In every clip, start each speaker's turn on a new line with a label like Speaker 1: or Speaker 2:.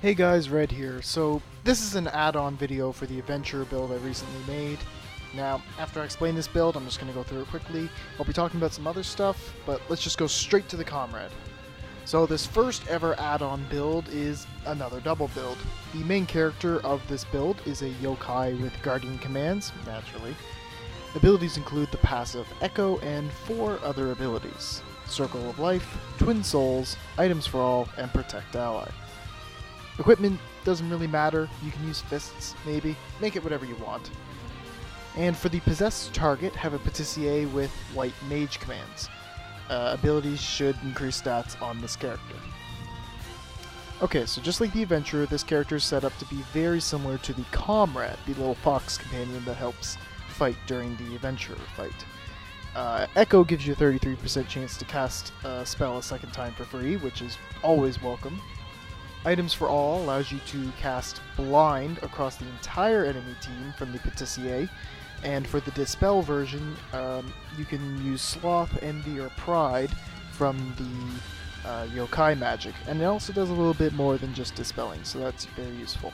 Speaker 1: Hey guys, Red here. So this is an add-on video for the adventure build I recently made. Now, after I explain this build, I'm just going to go through it quickly. I'll be talking about some other stuff, but let's just go straight to the Comrade. So this first ever add-on build is another double build. The main character of this build is a yokai with guardian commands, naturally. Abilities include the passive Echo and 4 other abilities: Circle of Life, Twin Souls, Items for All, and Protect Ally. Equipment doesn't really matter, you can use fists, maybe. Make it whatever you want. And for the possessed target, have a Patissier with white mage commands. Abilities should increase stats on this character. Okay, so just like the adventurer, this character is set up to be very similar to the Comrade, the little fox companion that helps fight during the adventurer fight. Echo gives you a 33% chance to cast a spell a second time for free, which is always welcome. Items for All allows you to cast Blind across the entire enemy team from the Patissier, and for the Dispel version, you can use Sloth, Envy, or Pride from the Yokai magic, and it also does a little bit more than just dispelling, so that's very useful.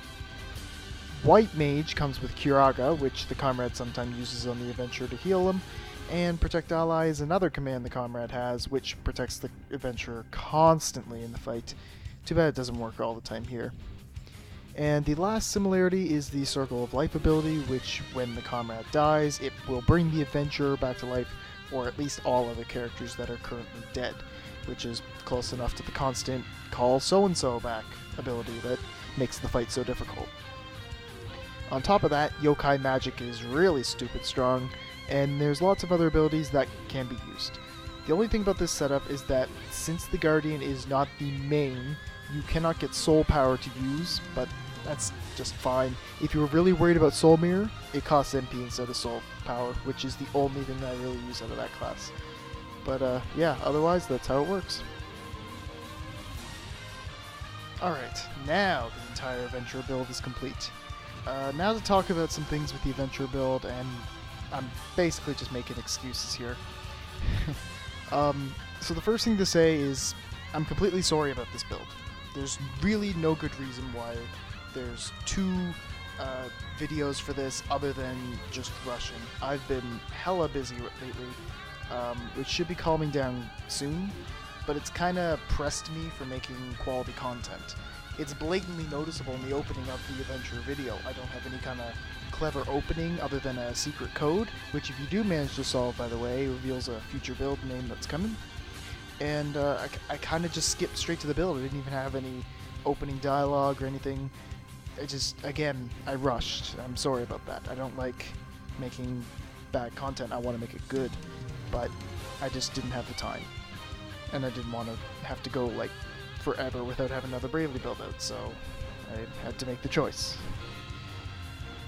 Speaker 1: White Mage comes with Curaga, which the Comrade sometimes uses on the adventurer to heal him, and Protect Ally is another command the Comrade has, which protects the adventurer constantly in the fight. Too bad it doesn't work all the time here. And the last similarity is the Circle of Life ability, which when the Comrade dies, it will bring the adventurer back to life, or at least all other characters that are currently dead, which is close enough to the constant call so-and-so back ability that makes the fight so difficult. On top of that, Yokai magic is really stupid strong, and there's lots of other abilities that can be used. The only thing about this setup is that since the Guardian is not the main, you cannot get Soul Power to use, but that's just fine. If you were really worried about Soul Mirror, it costs MP instead of Soul Power, which is the only thing I really use out of that class. But yeah, otherwise that's how it works. Alright, now the entire adventure build is complete. Now to talk about some things with the adventure build, and I'm basically just making excuses here. So the first thing to say is I'm completely sorry about this build. There's really no good reason why there's 2 videos for this other than just rushing. I've been hella busy lately, which should be calming down soon, but it's kind of pressed me for making quality content. It's blatantly noticeable in the opening of the adventure video. I don't have any kind of clever opening other than a secret code, which if you do manage to solve, by the way, reveals a future build name that's coming. And I kind of just skipped straight to the build. I didn't even have any opening dialogue or anything. Again, I rushed. I'm sorry about that. I don't like making bad content. I want to make it good, but I just didn't have the time. And I didn't want to have to go like forever without having another Bravely build out, so I had to make the choice.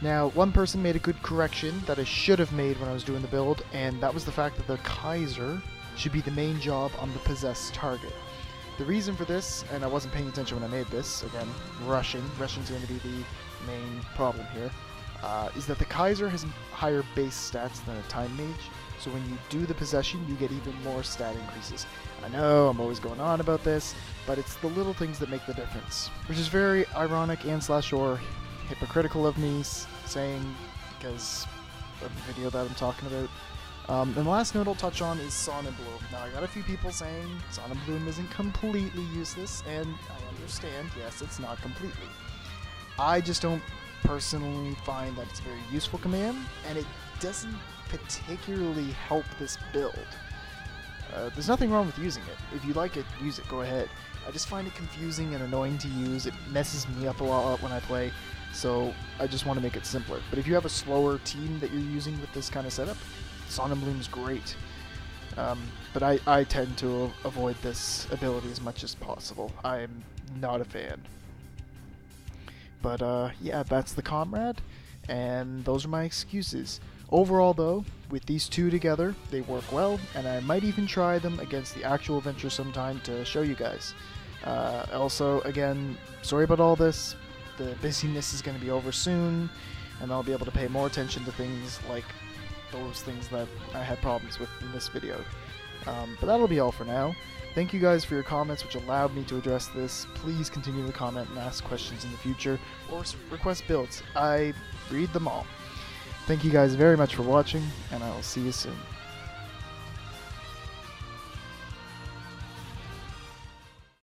Speaker 1: Now, one person made a good correction that I should have made when I was doing the build, and that was the fact that the Kaiser should be the main job on the possessed target. The reason for this, and I wasn't paying attention when I made this, again, rushing's going to be the main problem here, is that the Kaiser has higher base stats than a Time Mage, so when you do the possession, you get even more stat increases. I know, I'm always going on about this, but it's the little things that make the difference, which is very ironic and /or hypocritical of me saying, because of the video that I'm talking about. And the last note I'll touch on is Sonic Bloom. Now, I got a few people saying Sonic Bloom isn't completely useless, and I understand, yes, it's not completely. I just don't personally find that it's a very useful command, and it doesn't particularly help this build. There's nothing wrong with using it. If you like it, use it, go ahead. I just find it confusing and annoying to use. It messes me up a lot when I play, so I just want to make it simpler. But if you have a slower team that you're using with this kind of setup, Sonic Bloom is great. But I tend to avoid this ability as much as possible. I'm not a fan. But yeah, that's the Comrade, and those are my excuses. Overall though, with these 2 together, they work well, and I might even try them against the actual adventure sometime to show you guys. Also, again, sorry about all this. The busyness is going to be over soon, and I'll be able to pay more attention to things like those things that I had problems with in this video. But that'll be all for now. Thank you guys for your comments, which allowed me to address this. Please continue to comment and ask questions in the future, or request builds. I read them all. Thank you guys very much for watching, and I will see you soon.